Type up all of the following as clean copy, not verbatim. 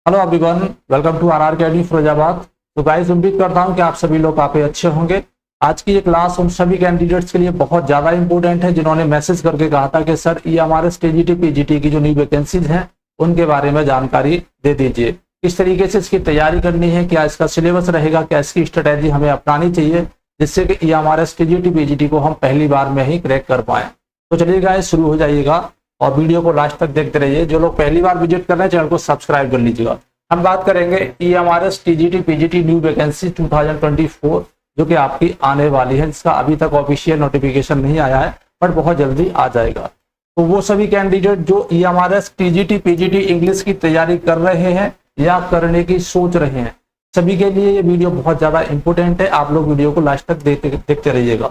Hello everyone, welcome to RR academy Firozabad. तो guys, उम्मीद करता हूं कि आप सभी लोग काफी अच्छे होंगे। आज की ये क्लास उन सभी कैंडिडेट्स के लिए बहुत ज्यादा इंपॉर्टेंट है जिन्होंने मैसेज करके कहा था कि सर ये हमारे टीजीटी पीजीटी की जो न्यू वैकेंसीज हैं उनके बारे में जानकारी दे दीजिए। किस तरीके से इसकी तैयारी करनी है, क्या इसका सिलेबस रहेगा, क्या इसकी स्ट्रेटेजी हमें अपनानी चाहिए जिससे कि ये हमारे टीजीटी पीजीटी को हम पहली बार में ही क्रैक कर पाए। तो चलिए गाइस, शुरू हो जाइएगा और वीडियो को लास्ट तक देखते रहिए। जो लोग पहली बार विजिट कर रहे हैं चैनल को सब्सक्राइब कर लीजिएगा। हम बात करेंगे EMRS TGT PGT new vacancy 2024 जो कि आपकी आने वाली है, जिसका अभी तक ऑफिशियल नोटिफिकेशन नहीं आया है बट बहुत जल्दी आ जाएगा। तो वो सभी कैंडिडेट जो EMRS टीजीटी पीजीटी इंग्लिश की तैयारी कर रहे हैं या करने की सोच रहे हैं, सभी के लिए ये वीडियो बहुत ज्यादा इंपॉर्टेंट है। आप लोग वीडियो को लास्ट तक देखते रहिएगा,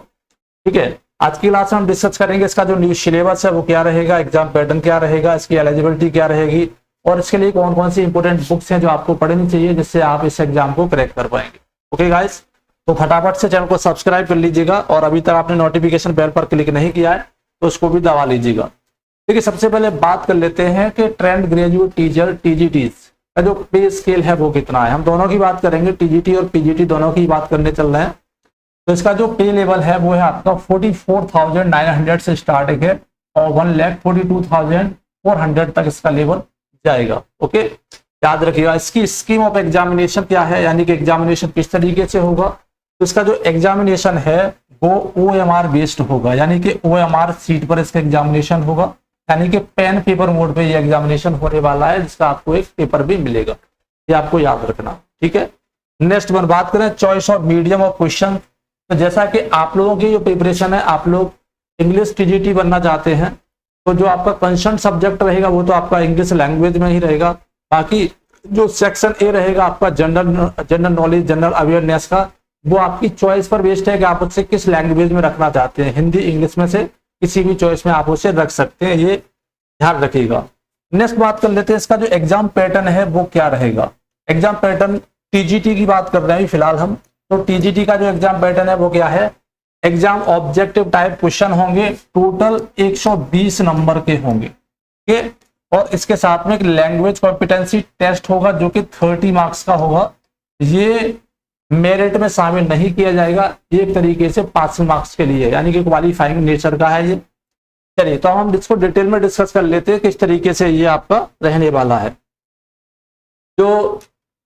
ठीक है। आज की क्लास में हम डिस्कस करेंगे इसका जो न्यू सिलेबस है वो क्या रहेगा, एग्जाम पैटर्न क्या रहेगा, इसकी एलिजिबिलिटी क्या रहेगी और इसके लिए कौन कौन सी इंपॉर्टेंट बुक्स हैं जो आपको पढ़नी चाहिए जिससे आप इस एग्जाम को क्रैक कर पाएंगे। ओके गाइस, तो फटाफट से चैनल को सब्सक्राइब कर लीजिएगा और अभी तक आपने नोटिफिकेशन बेल पर क्लिक नहीं किया है तो उसको भी दबा लीजिएगा। देखिए, सबसे पहले बात कर लेते हैं कि ट्रेंड ग्रेजुएट टीचर टीजीटीज का जो पे स्केल है वो कितना है। हम दोनों की बात करेंगे, टीजीटी और पीजीटी दोनों की बात करने चल रहे हैं। तो इसका जो पे लेवल है वो है आपका 44,900 से स्टार्टिंग है और 1,42,400 तक इसका लेवल जाएगा। ओके, याद रखिएगा। इसकी स्कीम ऑफ एग्जामिनेशन क्या है, यानी कि एग्जामिनेशन किस तरीके से होगा। तो इसका जो एग्जामिनेशन है वो OMR बेस्ड होगा, यानी कि OMR सीट पर इसका एग्जामिनेशन होगा, यानी कि पेन पेपर मोड पे ये एग्जामिनेशन होने वाला है, जिसका आपको एक पेपर भी मिलेगा। ये आपको याद रखना, ठीक है। नेक्स्ट वन बात करें choice of medium of question. तो जैसा कि आप लोगों की जो प्रिपरेशन है, आप लोग इंग्लिश टीजीटी बनना चाहते हैं तो जो आपका कंसर्न सब्जेक्ट रहेगा वो तो आपका इंग्लिश लैंग्वेज में ही रहेगा। बाकी जो सेक्शन ए रहेगा आपका जनरल नॉलेज, जनरल अवेयरनेस का, वो आपकी चॉइस पर बेस्ड है कि आप उसे किस लैंग्वेज में रखना चाहते हैं। हिंदी इंग्लिश में से किसी भी चॉइस में आप उसे रख सकते हैं, ये ध्यान रखिएगा। नेक्स्ट बात कर लेते हैं इसका जो एग्जाम पैटर्न है वो क्या रहेगा। एग्जाम पैटर्न टीजीटी की बात कर रहे हैं फिलहाल हम। तो टीजीटी का जो एग्जाम पैटर्न है वो क्या है, एग्जाम ऑब्जेक्टिव टाइप क्वेश्चन होंगे, टोटल 120 नंबर के होंगे, ठीक है। और इसके साथ में एक लैंग्वेज कॉम्पिटेंसी टेस्ट होगा जो कि 30 मार्क्स का होगा। ये मेरिट में शामिल नहीं किया जाएगा, ये एक तरीके से पासिंग मार्क्स के लिए, यानी कि क्वालिफाइंग नेचर का है ये। चलिए, तो हम इसको डिटेल में डिस्कस कर लेते हैं किस तरीके से ये आपका रहने वाला है। जो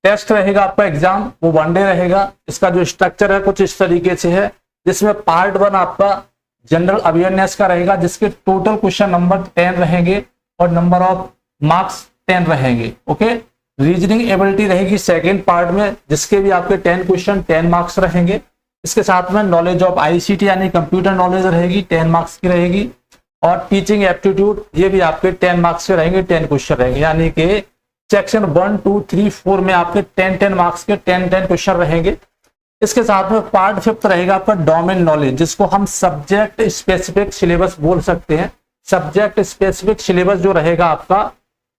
टेस्ट रहेगा आपका एग्जाम वो 1 डे रहेगा। इसका जो स्ट्रक्चर है कुछ इस तरीके से है, जिसमें पार्ट 1 आपका जनरल अवेयरनेस का रहेगा, जिसके टोटल क्वेश्चन नंबर 10 रहेंगे और नंबर ऑफ मार्क्स 10 रहेंगे। ओके, रीजनिंग एबिलिटी रहेगी सेकेंड पार्ट में, जिसके भी आपके 10 क्वेश्चन 10 मार्क्स रहेंगे। इसके साथ में नॉलेज ऑफ ICT यानी कंप्यूटर नॉलेज रहेगी, 10 मार्क्स की रहेगी। और टीचिंग एप्टीट्यूड, ये भी आपके 10 मार्क्स के रहेंगे, 10 क्वेश्चन रहेंगे, यानी कि सेक्शन 1, 2, 3, 4 में आपके 10 मार्क्स के 10 क्वेश्चन रहेंगे। इसके साथ में पार्ट 5 रहेगा आपका डोमेन नॉलेज, जिसको हम सब्जेक्ट स्पेसिफिक सिलेबस बोल सकते हैं। सब्जेक्ट स्पेसिफिक सिलेबस जो रहेगा आपका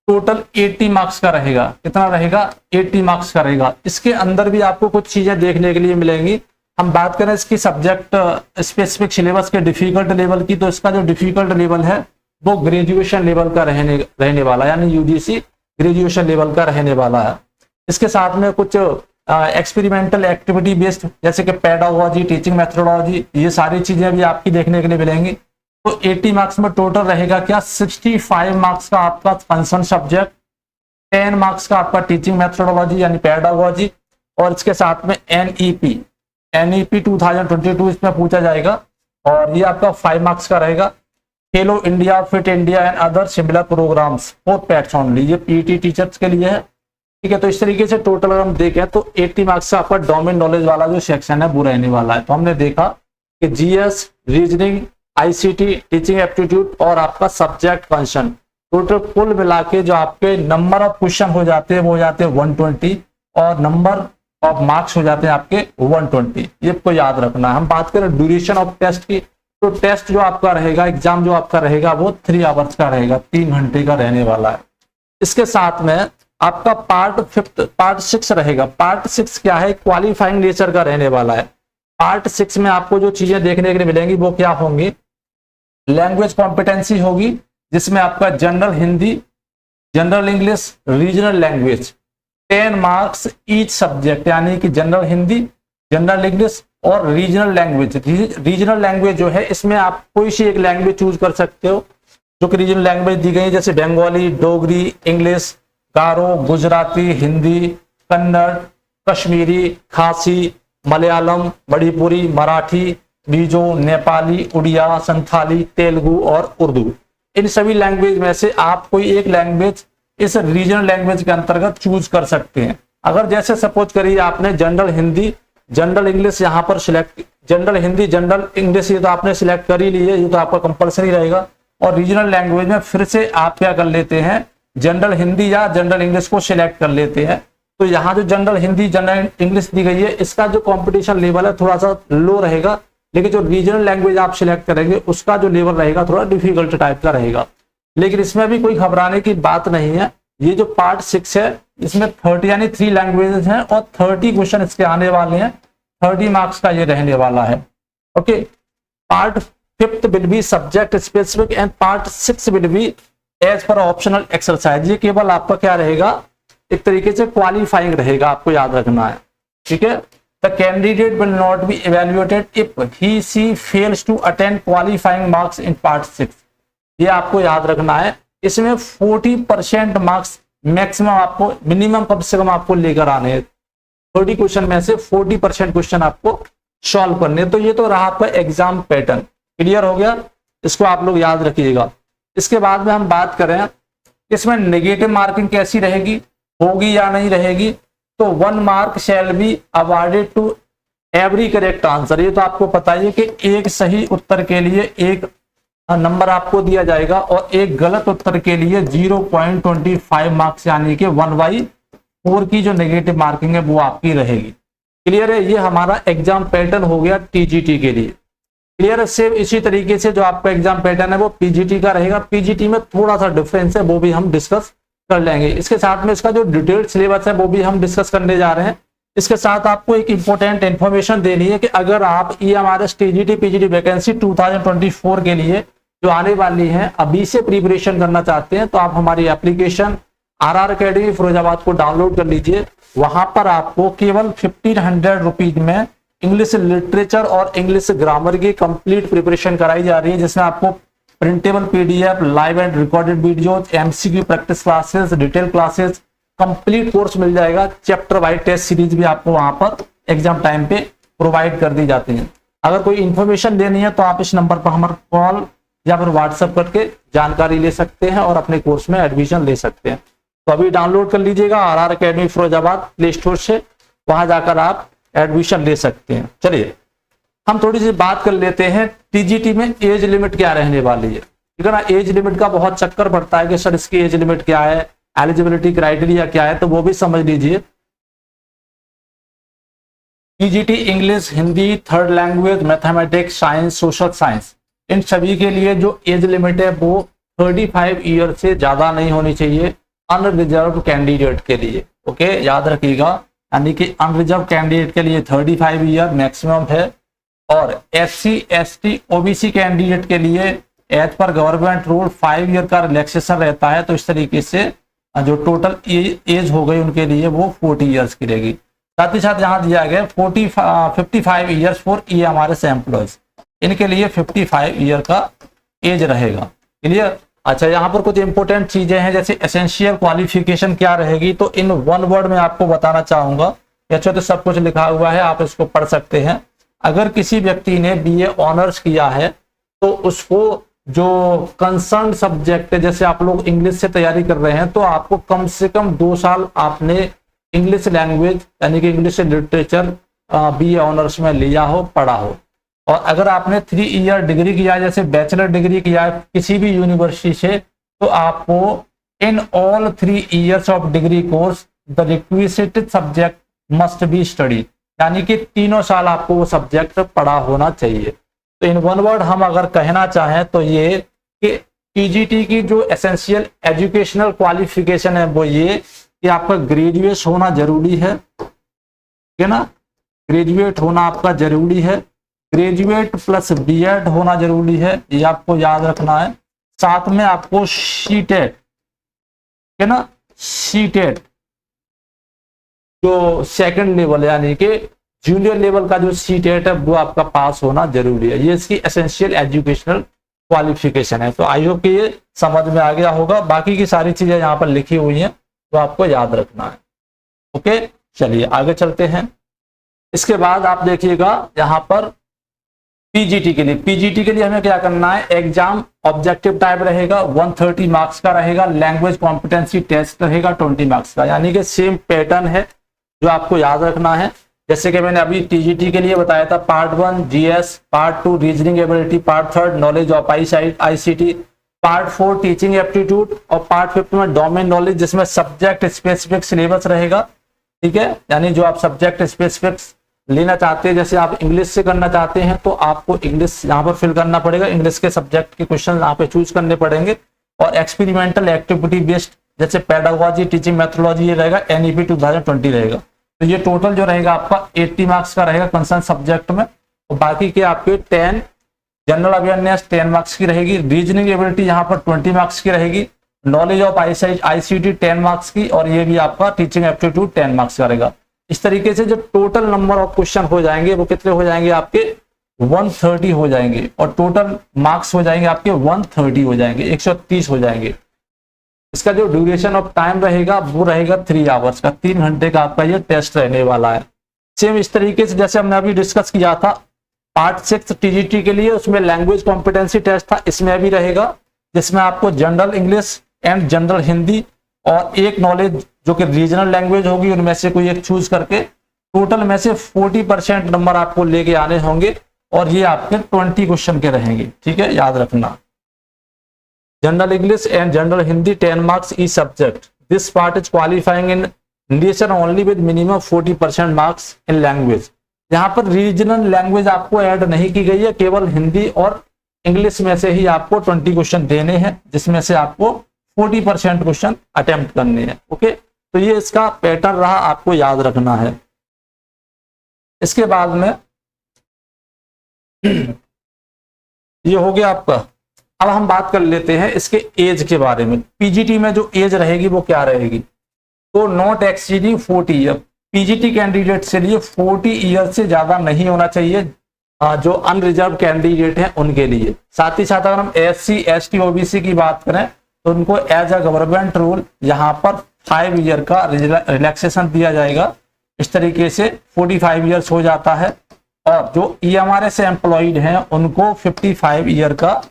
टोटल 80 मार्क्स का रहेगा। कितना रहेगा, 80 मार्क्स का रहेगा। इसके अंदर भी आपको कुछ चीजें देखने के लिए मिलेंगी। हम बात करें इसकी सब्जेक्ट स्पेसिफिक सिलेबस के डिफिकल्ट लेवल की, तो इसका जो डिफिकल्ट लेवल है वो ग्रेजुएशन लेवल का रहने वाला, यानी UGC ग्रेजुएशन लेवल का रहने वाला है। इसके साथ में कुछ एक्सपेरिमेंटल एक्टिविटी बेस्ड, जैसे कि पेडागोजी, टीचिंग मेथोडोलॉजी, ये सारी चीजें भी आपकी देखने के लिए मिलेंगी। तो 80 मार्क्स में टोटल रहेगा क्या, 65 मार्क्स का आपका कंसर्न सब्जेक्ट, 10 मार्क्स का आपका टीचिंग मेथोडोलॉजी यानी पेडागोजी, और इसके साथ में NEP 2022 इसमें पूछा जाएगा और ये आपका 5 मार्क्स का रहेगा। Khelo India, fit India and other similar programmes for PETs only, ये PET टीचर्स के लिए है, ठीक है। तो इस तरीके से टोटल अगर हम देखें तो 80 मार्क्स का आपका डोमेन नॉलेज वाला जो सेक्शन है वो रहने वाला है। तो हमने देखा कि GS, reasoning, ICT, teaching aptitude और आपका सब्जेक्ट कंसर्न, टोटल कुल मिला के जो आपके नंबर ऑफ क्वेश्चन हो जाते हैं वो हो जाते हैं 120 और नंबर ऑफ मार्क्स हो जाते हैं आपके 120। ये आपको याद रखना है। हम बात करें ड्यूरेशन ऑफ टेस्ट की, तो टेस्ट जो आपका रहेगा, एग्जाम जो आपका रहेगा वो 3 आवर्स का रहेगा, 3 घंटे का रहने वाला है। इसके साथ में आपका पार्ट 6 रहेगा। पार्ट 6 क्या है, क्वालिफाइंग नेचर का रहने वाला है। पार्ट 6 में आपको जो चीजें देखने के लिए मिलेंगी वो क्या होंगी, लैंग्वेज कॉम्पिटेंसी होगी, जिसमें आपका general Hindi, general English, regional language, 10 marks each subject, यानी कि जनरल हिंदी, जनरल इंग्लिश और रीजनल लैंग्वेज। रीजनल लैंग्वेज जो है इसमें आप कोई सी एक लैंग्वेज चूज कर सकते हो जो कि रीजनल लैंग्वेज दी गई, जैसे बंगाली, डोगरी, इंग्लिश, गारो, गुजराती, हिंदी, कन्नड़, कश्मीरी, खासी, मलयालम, मणिपुरी, मराठी, मिजो, नेपाली, उड़िया, संथाली, तेलुगु और उर्दू। इन सभी लैंग्वेज में से आप कोई एक लैंग्वेज इस रीजनल लैंग्वेज के अंतर्गत चूज कर सकते हैं। अगर जैसे सपोज करिए आपने जनरल हिंदी, जनरल इंग्लिश यहाँ पर select, general Hindi, general English ये तो आपने सिलेक्ट कर ही ली है, ये तो आपका कंपलसरी रहेगा। और रीजनल लैंग्वेज में फिर से आप क्या कर लेते हैं, जनरल हिंदी या जनरल इंग्लिश को सिलेक्ट कर लेते हैं। तो यहाँ जो जनरल हिंदी, जनरल इंग्लिश दी गई है, इसका जो कंपटीशन लेवल है थोड़ा सा लो रहेगा, लेकिन जो रीजनल लैंग्वेज आप सिलेक्ट करेंगे उसका जो लेवल रहेगा थोड़ा डिफिकल्ट टाइप का रहेगा। लेकिन इसमें भी कोई घबराने की बात नहीं है। ये जो पार्ट 6 है इसमें 30 यानी 3 लैंग्वेजेस हैं और 30 क्वेश्चन इसके आने वाले हैं, 30 मार्क्स का ये रहने वाला है। Okay, part 5 will be subject specific and part 6 will be as per optional exercise. ये केवल आपका क्या रहेगा, एक तरीके से क्वालिफाइंग रहेगा, आपको याद रखना है। ठीक है, the candidate will not be evaluated if he she fails to attend qualifying marks in part 6। ये आपको याद रखना है। इसमें 40% मार्क्स मैक्सिमम आपको, मिनिमम कम से कम आपको लेकर आने हैं। 30 क्वेश्चन में से 40% क्वेश्चन आपको सॉल्व करने। तो ये तो रहा आपका एग्जाम पैटर्न। क्लियर हो गया, इसको आप लोग याद रखिएगा। इसके बाद में हम बात करें इसमें नेगेटिव मार्किंग कैसी रहेगी, होगी या नहीं रहेगी। तो 1 mark shall be awarded to every correct answer. ये तो आपको पता ही है कि एक सही उत्तर के लिए 1 नंबर आपको दिया जाएगा और एक गलत उत्तर के लिए 0.25 मार्क्स, यानी कि 1/4 की जो नेगेटिव मार्किंग है वो आपकी रहेगी। क्लियर है, ये हमारा एग्जाम पैटर्न हो गया टीजीटी के लिए। क्लियर है, सेम इसी तरीके से जो आपका एग्जाम पैटर्न है वो पीजीटी का रहेगा। पीजीटी में थोड़ा सा डिफरेंस है, वो भी हम डिस्कस कर लेंगे। इसके साथ में इसका जो डिटेल्ड सिलेबस है वो भी हम डिस्कस करने जा रहे हैं। इसके साथ आपको एक इंपॉर्टेंट इन्फॉर्मेशन देनी है कि अगर आप EMRS टीजीटी पीजीटी वैकेंसी 2024 के लिए जो आने वाली है अभी से प्रिपरेशन करना चाहते हैं, तो आप हमारी एप्लीकेशन RR अकेडमी फिरोजाबाद को डाउनलोड कर लीजिए। वहां पर आपको केवल 1500 रुपीज में इंग्लिश लिटरेचर और इंग्लिश ग्रामर की कंप्लीट प्रिपरेशन कराई जा रही है, जिसमें आपको printable PDF, live and recorded video, MCQ practice classes, detail classes, complete course मिल जाएगा। चैप्टर वाइज टेस्ट सीरीज भी आपको वहां पर एग्जाम टाइम पे प्रोवाइड कर दी जाती है। अगर कोई इंफॉर्मेशन लेनी है तो आप इस नंबर पर हमारा कॉल या फिर व्हाट्सएप करके जानकारी ले सकते हैं और अपने कोर्स में एडमिशन ले सकते हैं। तो अभी डाउनलोड कर लीजिएगा RR academy Firozabad play store से, वहां जाकर आप एडमिशन ले सकते हैं। चलिए हम थोड़ी सी बात कर लेते हैं टीजीटी में एज लिमिट क्या रहने वाली है। ठीक है ना, एज लिमिट का बहुत चक्कर पड़ता है कि सर इसकी एज लिमिट क्या है, एलिजिबिलिटी क्राइटेरिया क्या है, तो वो भी समझ लीजिए। TGT English, Hindi, third language, mathematics, science, social science, इन सभी के लिए जो एज लिमिट है वो 35 ईयर से ज्यादा नहीं होनी चाहिए अनरिजर्व कैंडिडेट के लिए। ओके, याद रखिएगा, यानी कि अनरिजर्व कैंडिडेट के लिए 35 ईयर मैक्सिमम है। और SC ST OBC कैंडिडेट के लिए as per government rule 5 year का रिलैक्सेशन रहता है। तो इस तरीके से जो टोटल एज हो गई उनके लिए वो 40 ईयर्स की रहेगी। साथ ही साथ यहाँ दिया गया 55 ईयर्स फॉर EMRS एम्प्लॉयज, इनके लिए 55 ईयर का एज रहेगा। क्लियर। अच्छा, यहाँ पर कुछ इंपॉर्टेंट चीजें हैं, जैसे एसेंशियल क्वालिफिकेशन क्या रहेगी, तो इन 1 वर्ड में आपको बताना चाहूंगा। अच्छा, तो सब कुछ लिखा हुआ है, आप इसको पढ़ सकते हैं। अगर किसी व्यक्ति ने BA ऑनर्स किया है तो उसको जो कंसर्न सब्जेक्ट है, जैसे आप लोग इंग्लिश से तैयारी कर रहे हैं, तो आपको कम से कम 2 साल आपने इंग्लिश लैंग्वेज यानी कि इंग्लिश लिटरेचर BA ऑनर्स में लिया हो, पढ़ा हो। और अगर आपने 3 ईयर डिग्री किया, जैसे बैचलर डिग्री किया किसी भी यूनिवर्सिटी से, तो आपको in all 3 years of degree course the requisite subject must be study, यानी कि 3 साल आपको वो सब्जेक्ट पढ़ा होना चाहिए। तो इन 1 वर्ड हम अगर कहना चाहें तो ये कि टीजीटी की जो एसेंशियल एजुकेशनल क्वालिफिकेशन है वो ये कि आपका ग्रेजुएट होना जरूरी है। ठीक है ना, ग्रेजुएट होना आपका जरूरी है। ग्रेजुएट प्लस BEd होना जरूरी है, ये आपको याद रखना है। साथ में आपको सीटेट, है ना, सीटेट जो सेकंड लेवल यानी कि जूनियर लेवल का जो सीटेट है वो आपका पास होना जरूरी है। ये इसकी एसेंशियल एजुकेशनल क्वालिफिकेशन है। तो आई होप कि ये समझ में आ गया होगा। बाकी की सारी चीजें यहाँ पर लिखी हुई हैं तो आपको याद रखना है। ओके, चलिए आगे चलते हैं। इसके बाद आप देखिएगा यहाँ पर पीजीटी के लिए हमें क्या करना है, एग्जाम ऑब्जेक्टिव टाइप रहेगा, 130 मार्क्स का रहेगा, लैंग्वेज कॉम्पिटेंसी टेस्ट रहेगा 20 मार्क्स का, यानी कि सेम पैटर्न है जो आपको याद रखना है। जैसे कि मैंने अभी टीजीटी के लिए बताया था, part 1 GS, part 2 reasoning ability, part 3 knowledge of ICT, part 4 teaching aptitude और पार्ट 5 में डोमेन नॉलेज, जिसमें सब्जेक्ट स्पेसिफिक सिलेबस रहेगा। ठीक है, यानी जो आप सब्जेक्ट स्पेसिफिक लेना चाहते हैं, जैसे आप इंग्लिश से करना चाहते हैं तो आपको इंग्लिश यहाँ पर फिल करना पड़ेगा, इंग्लिश के सब्जेक्ट के क्वेश्चन यहाँ पे चूज करने पड़ेंगे। और एक्सपेरिमेंटल एक्टिविटी बेस्ड जैसे पेडागोजी, टीचिंग मेथोडोलॉजी, ये रहेगा एनईपी 2020 रहेगा। तो ये टोटल जो रहेगा आपका 80 मार्क्स का रहेगा कंसर्न सब्जेक्ट में। और बाकी के आपके 10 जनरल अवेयरनेस 10 मार्क्स की रहेगी, रीजनिंग एबिलिटी यहाँ पर 20 मार्क्स की रहेगी, नॉलेज ऑफ आईसीटी 10 मार्क्स की, और ये भी आपका टीचिंग एप्टीट्यूड 10 मार्क्स का रहेगा। इस तरीके से जो टोटल नंबर ऑफ क्वेश्चन हो जाएंगे वो कितने हो जाएंगे आपके 130 हो जाएंगे, और टोटल मार्क्स हो जाएंगे आपके 130 हो जाएंगे, 130 हो जाएंगे। इसका जो ड्यूरेशन ऑफ टाइम रहेगा वो रहेगा 3 आवर्स का, 3 घंटे का आपका ये टेस्ट रहने वाला है। सेम इस तरीके से जैसे हमने अभी डिस्कस किया था पार्ट 6 टीजीटी के लिए, उसमें लैंग्वेज कॉम्पिटेंसी टेस्ट था, इसमें भी रहेगा, जिसमें आपको general English and general Hindi और एक नॉलेज जो कि रीजनल लैंग्वेज होगी उनमें से कोई एक चूज करके टोटल में से 40% नंबर आपको लेके आने होंगे, और ये आपके 20 क्वेश्चन के रहेंगे। ठीक है, याद रखना। General English and general Hindi 10 marks E subject, this part is qualifying in nation only with minimum 40% marks in language. यहाँ पर रीजनल लैंग्वेज आपको ऐड नहीं की गई है, केवल हिंदी और इंग्लिश में से ही आपको 20 क्वेश्चन देने हैं, जिसमें से आपको 40% क्वेश्चन अटेम्प्ट करने हैं। ओके, तो ये इसका पैटर्न रहा, आपको याद रखना है। इसके बाद में ये हो गया आपका। अब हम बात कर लेते हैं इसके एज के बारे में। पीजीटी में जो एज रहेगी वो क्या रहेगी, तो not exceeding 40 year. PGT candidate से लिए 40 ईयर से ज्यादा नहीं होना चाहिए, जो अनरिजर्व कैंडिडेट हैं उनके लिए। साथ ही साथ अगर हम एससी एसटी ओबीसी की बात करें तो उनको एज अ गवर्नमेंट रूल यहाँ पर 5 ईयर का रिलैक्सेशन दिया जाएगा। इस तरीके से 45 ईयर्स हो जाता है, और जो ईएमआरएस से एम्प्लॉयड हैं उनको 55 ईयर का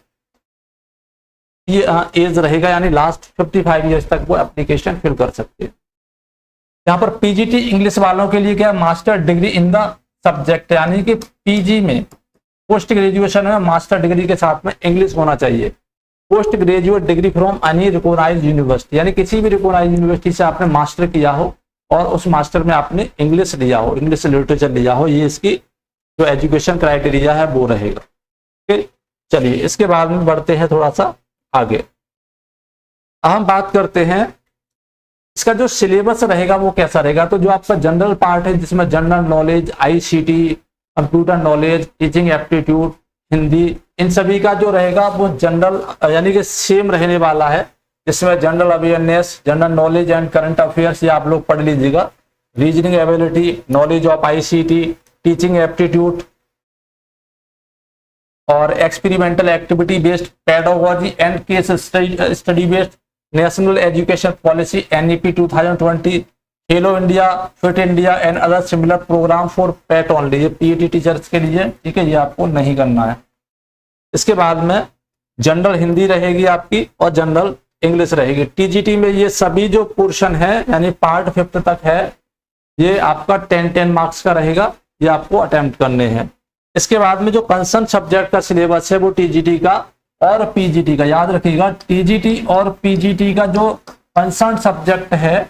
ये एज रहेगा, यानी लास्ट 55 ईयर्स तक वो एप्लीकेशन फिल कर सकते हैं। यहाँ पर पीजीटी इंग्लिश वालों के लिए क्या, master degree in the subject, यानी कि पीजी में पोस्ट ग्रेजुएशन में मास्टर डिग्री के साथ में इंग्लिश होना चाहिए। Post graduate degree from any recognised university, यानी किसी भी रिकॉग्नाइज्ड यूनिवर्सिटी से आपने मास्टर किया हो और उस मास्टर में आपने इंग्लिश लिया हो, इंग्लिश लिटरेचर लिया हो, ये इसकी जो एजुकेशन क्राइटेरिया है वो रहेगा। फिर चलिए इसके बाद में बढ़ते हैं थोड़ा सा आगे। हम बात करते हैं इसका जो सिलेबस रहेगा वो कैसा रहेगा। तो जो आपका जनरल पार्ट है जिसमें general knowledge, ICT, computer knowledge, teaching aptitude, Hindi, इन सभी का जो रहेगा वो जनरल यानी कि सेम रहने वाला है, जिसमें general awareness, general knowledge and current affairs ये आप लोग पढ़ लीजिएगा, reasoning ability, knowledge of ICT, teaching aptitude और experimental activity based pedagogy and case study based national education policy NEP 2020, Khelo India, fit India and other similar program for PET only, ये PET teachers के लिए। ठीक है, ये आपको नहीं करना है। इसके बाद में जनरल हिंदी रहेगी आपकी और जनरल इंग्लिश रहेगी। टीजीटी में ये सभी जो पोर्शन है यानी पार्ट 5 तक है, ये आपका 10 मार्क्स का रहेगा, ये आपको अटेम्प्ट करने हैं। इसके बाद में जो कंसर्न सब्जेक्ट का सिलेबस है वो टीजीटी का और पीजीटी का, याद रखिएगा टीजीटी और पीजीटी का जो कंसर्न सब्जेक्ट है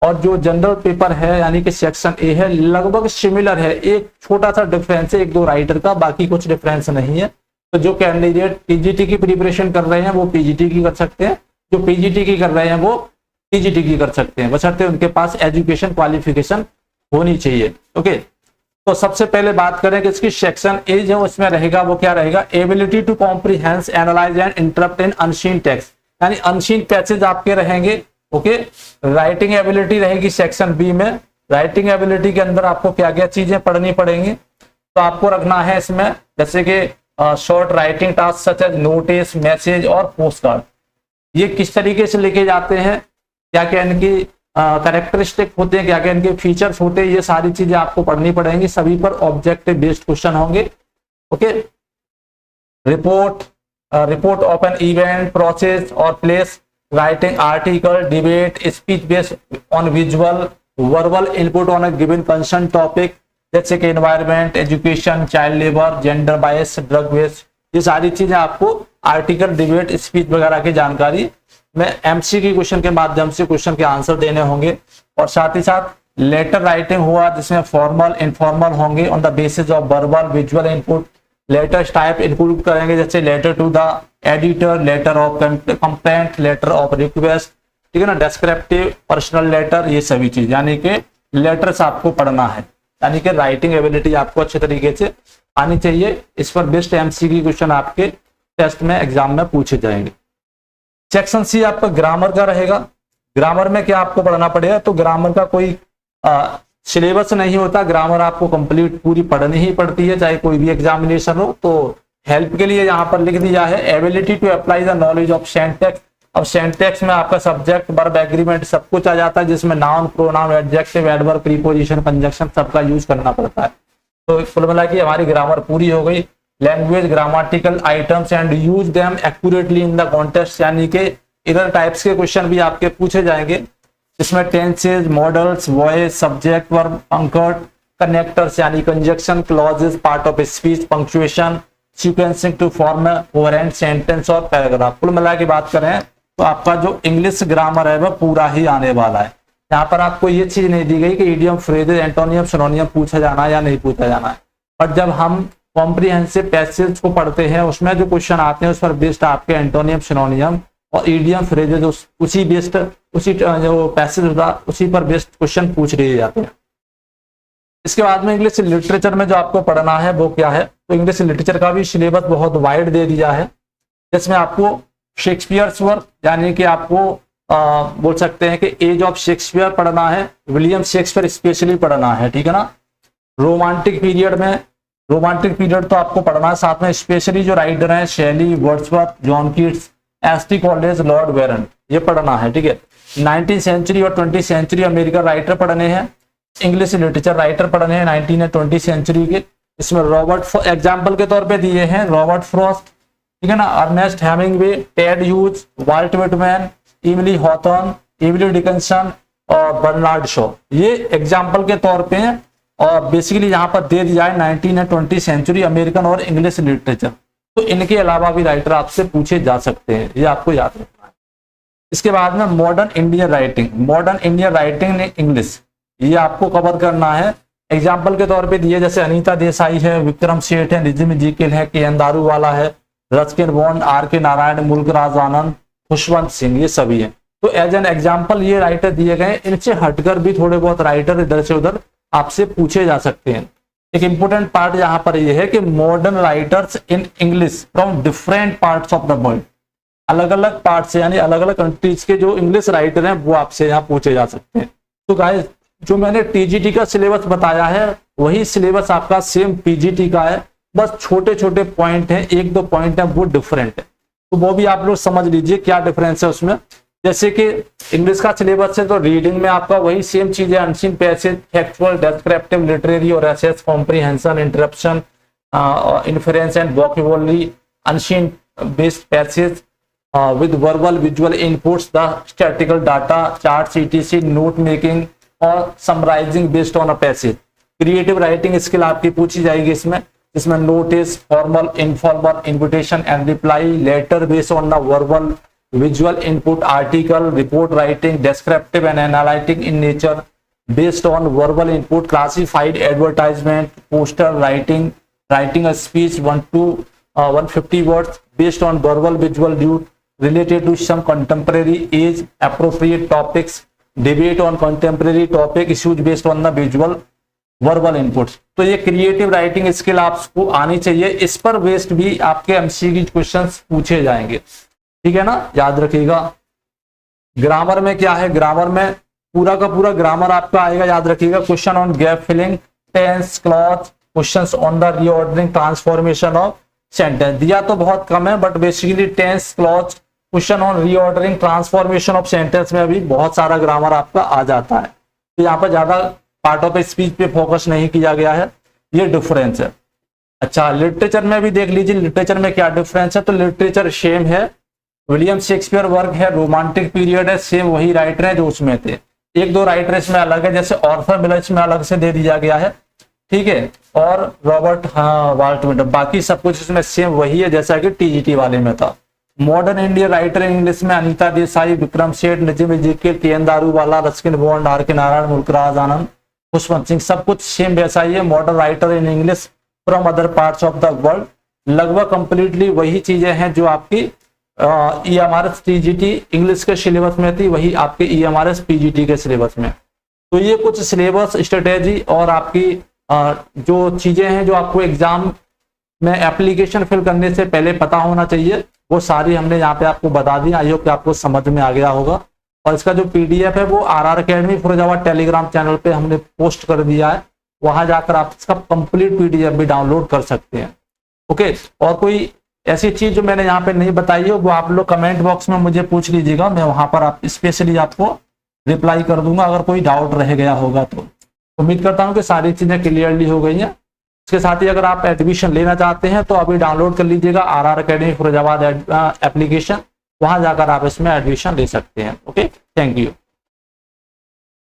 और जो जनरल पेपर है यानी कि सेक्शन ए है, लगभग सिमिलर है। एक छोटा सा डिफरेंस है 1-2 राइटर का, बाकी कुछ डिफरेंस नहीं है। तो जो कैंडिडेट पीजीटी की प्रिपरेशन कर रहे हैं वो पीजीटी की कर सकते हैं, जो पीजीटी की कर रहे हैं वो पीजीटी की कर सकते हैं, बशर्ते उनके पास एजुकेशन क्वालिफिकेशन होनी चाहिए। ओके, तो सबसे पहले बात करें कि इसकी सेक्शन ए जो उसमें रहेगा वो क्या रहेगा, ability to comprehend, analyse and interpret in unseen text, यानी अनसीन पैसेज आपके रहेंगे। ओके, राइटिंग एबिलिटी रहेगी सेक्शन बी में, राइटिंग एबिलिटी के अंदर आपको क्या क्या चीजें पढ़नी पड़ेंगी, तो आपको रखना है इसमें जैसे कि short writing task such as notice, message और पोस्ट कार्ड, ये किस तरीके से लिखे जाते हैं, क्या क्या इनकी कैरेक्टरिस्टिक होते हैं, क्या क्या इनके फीचर्स होते हैं, ये सारी चीजें आपको पढ़नी पड़ेंगी। सभी पर ऑब्जेक्टिव बेस्ड क्वेश्चन होंगे। Okay, report of an event, process और place, writing article, debate, speech based on visual, verbal input on a given concern topic जैसे कि environment, education, child labour, gender bias, drug waste, ये सारी चीजें आपको article, debate, speech वगैरह की जानकारी में एमसीक्यू क्वेश्चन के माध्यम से क्वेश्चन के आंसर देने होंगे। और साथ ही साथ लेटर राइटिंग हुआ जिसमें फॉर्मल, इनफॉर्मल होंगे on the basis of verbal, visual input. Letters type include करेंगे जैसे letter to the editor, letter of complaint, letter of request, ठीक है ना, डिस्क्रिप्टिव, पर्सनल लेटर, ये सभी चीज, यानी कि लेटर्स आपको पढ़ना है, यानी कि राइटिंग एबिलिटी आपको अच्छे तरीके से आनी चाहिए। इस पर बेस्ट एमसीक्यू क्वेश्चन आपके टेस्ट में, एग्जाम में पूछे जाएंगे। सेक्शन सी आपका ग्रामर का रहेगा। ग्रामर में क्या आपको पढ़ना पड़ेगा, तो ग्रामर का कोई सिलेबस नहीं होता, ग्रामर आपको कंप्लीट पूरी पढ़नी ही पड़ती है, चाहे कोई भी एग्जामिनेशन हो। तो हेल्प के लिए यहाँ पर लिख दिया है ability to apply the knowledge of syntax. अब सिंटैक्स में आपका सब्जेक्ट, वर्ब, एग्रीमेंट सब कुछ आ जाता है, जिसमें noun, pronoun, adjective, adverb, preposition, conjunction सबका यूज करना पड़ता है। तो कुल मिला के हमारी ग्रामर पूरी हो गई। Language, grammatical items and use them accurately in the context, यानी कि इधर टाइप्स के क्वेश्चन भी आपके पूछे जाएंगे। इसमें tenses, modals, voice, subject, verb, anchored, connectors यानी conjunction, clauses, part of speech, punctuation, sequencing to form overhand sentence और पैराग्राफ। कुल मिला के बात करें तो आपका जो इंग्लिश ग्रामर है वह पूरा ही आने वाला है। यहाँ पर आपको ये चीज नहीं दी गई कि इडियम, फ्रेजेस, एंटोनियम, सिनोनियम पूछा जाना है या नहीं पूछा जाना है, बट जब हम कॉम्प्रिहेंसिव पैसेज को पढ़ते हैं उसमें जो क्वेश्चन आते हैं उस पर बेस्ड आपके एंटोनियम, सिनोनियम और इडियम, फ्रेजेस उसी बेस्ड, उसी जो पैसेज होता उसी पर बेस्ड क्वेश्चन पूछ लिए जाते हैं। इसके बाद में इंग्लिश लिटरेचर में जो आपको पढ़ना है वो क्या है, तो इंग्लिश लिटरेचर का भी सिलेबस बहुत वाइड दे दिया है, जिसमें आपको शेक्सपियर्स वर्क, यानी कि आपको बोल सकते हैं कि एज ऑफ शेक्सपियर पढ़ना है, विलियम शेक्सपियर स्पेशली पढ़ना है, ठीक है ना। रोमांटिक पीरियड में, रोमांटिक पीरियड तो आपको पढ़ना है, साथ में स्पेशली जो राइटर हैं Shelley, Wordsworth, John Keats, S T. Coleridge, Lord Byron, ये पढ़ना है, ठीक है। 19वीं सेंचुरी और 20वीं सेंचुरी अमेरिकन राइटर पढ़ने हैं, इंग्लिश लिटरेचर राइटर पढ़ने हैं 19 और 20 सेंचुरी के। इसमें रॉबर्ट एग्जाम्पल के तौर पे दिए हैं रॉबर्ट फ्रॉस्ट, ठीक है ना, Ernest Hemingway, Ted Hughes, Walt Whitman, Emily Hawthorne, Emily Dickinson और बर्नार्ड शॉ, ये एग्जाम्पल के तौर पे हैं। और बेसिकली यहाँ पर दे दिया है 19 और 20 सेंचुरी अमेरिकन और इंग्लिश लिटरेचर। तो इनके अलावा भी राइटर आपसे पूछे जा सकते हैं, ये आपको याद रखना है। इसके बाद में modern Indian writing, modern Indian writing in English, ये आपको कवर करना है। एग्जाम्पल के तौर पे दिए जैसे अनीता देसाई है, विक्रम सेठ है, निजिम जीकिल है, के एन दारूवाला है, रस्किन बॉन्ड, आर के नारायण, मुल्कराज आनंद, खुशवंत सिंह, ये सभी है। तो एज एन एग्जाम्पल ये राइटर दिए गए, इनसे हटकर भी थोड़े बहुत राइटर इधर से उधर आपसे पूछे जा सकते हैं। एक इंपॉर्टेंट पार्ट यहाँ पर यह है कि modern writers in English from different parts of the world, अलग अलग पार्ट से यानी अलग अलग कंट्रीज के जो इंग्लिश राइटर हैं वो आपसे यहाँ पूछे जा सकते हैं। तो गाइस जो मैंने टीजीटी का सिलेबस बताया है वही सिलेबस आपका सेम पीजीटी का है, बस छोटे छोटे पॉइंट हैं, एक दो पॉइंट है वो डिफरेंट है, तो वो भी आप लोग समझ लीजिए क्या डिफरेंस है उसमें। जैसे कि इंग्लिश का सिलेबस है तो रीडिंग में आपका वही सेम चीज है, unseen passage, factual, descriptive, literary और essays, comprehension, interpretation, inference and vocabulary, unseen based passage with verbal visual inputs, the statistical data, charts, ETC, note making और summarising based on a passage. Creative writing skill आपकी पूछी जाएगी इसमें, जिसमें notice, formal, informal, invitation and reply, letter based on the verbal, visual input, article, report writing, descriptive and analytic in nature, based on verbal input, classified advertisement, poster writing, writing a speech 1 to 150 words based on verbal visual dude related to some contemporary age appropriate topics, debate on contemporary topic issues based on the visual verbal inputs। तो ये creative writing skill आपको आनी चाहिए, इस पर based भी आपके MCQ questions पूछे जाएंगे, ठीक है ना, याद रखिएगा। ग्रामर में क्या है, ग्रामर में पूरा का पूरा ग्रामर आपका आएगा, याद रखिएगा। Question on gap filling, tense, clause, questions on the reordering, transformation of sentence. दिया तो बहुत कम है, but basically tense, clause, question on reordering, transformation of sentence में अभी बहुत सारा ग्रामर आपका आ जाता है। तो यहाँ पर ज्यादा पार्ट ऑफ स्पीच पे फोकस नहीं किया गया है, ये डिफरेंस है। अच्छा, लिटरेचर में भी देख लीजिए, लिटरेचर में क्या डिफरेंस है। तो लिटरेचर सेम है, विलियम शेक्सपियर वर्क है, रोमांटिक पीरियड है, सेम वही राइटर है जो उसमें थे। एक दो राइटर इसमें अलग है, जैसे ऑर्थर मिलर इसमें अलग से दे दिया गया है, ठीक है, और रॉबर्ट वाल्ट विंटर, बाकी सब कुछ इसमें सेम वही है जैसा कि टीजीटी वाले में था। मॉडर्न इंडियन राइटर इंग्लिश में अनीता देसाई, विक्रम सेठ, नजीम इज़ेकियल, के.एन. Daruwalla, Ruskin Bond, R K. नारायण, मुल्कराज आनंद, खुशवंत सिंह, सब कुछ सेम वैसा ही है। Modern writer in English from other parts of the world, लगभग कंप्लीटली वही चीजें हैं जो आपकी EMRS TGT इंग्लिश के सिलेबस में थी, वही आपके EMRS PGT के सिलेबस में। तो ये कुछ सिलेबस, स्ट्रेटेजी और आपकी जो चीजें हैं जो आपको एग्जाम में एप्लीकेशन फिल करने से पहले पता होना चाहिए, वो सारी हमने यहाँ पे आपको बता दी। आई होप कि आपको समझ में आ गया होगा। और इसका जो PDF है वो RR Academy Firozabad Telegram channel पे हमने पोस्ट कर दिया है, वहां जाकर आप इसका कंप्लीट PDF भी डाउनलोड कर सकते हैं। ओके, और कोई ऐसी चीज जो मैंने यहाँ पे नहीं बताई है वो आप लोग कमेंट बॉक्स में मुझे पूछ लीजिएगा, मैं वहां पर आप स्पेशली आपको रिप्लाई कर दूंगा अगर कोई डाउट रह गया होगा तो। उम्मीद करता हूँ कि सारी चीजें क्लियरली हो गई हैं। इसके साथ ही अगर आप एडमिशन लेना चाहते हैं तो अभी डाउनलोड कर लीजिएगा RR Academy फिरोजाबाद एप्लीकेशन, वहां जाकर आप इसमें एडमिशन ले सकते हैं। Okay, thank you.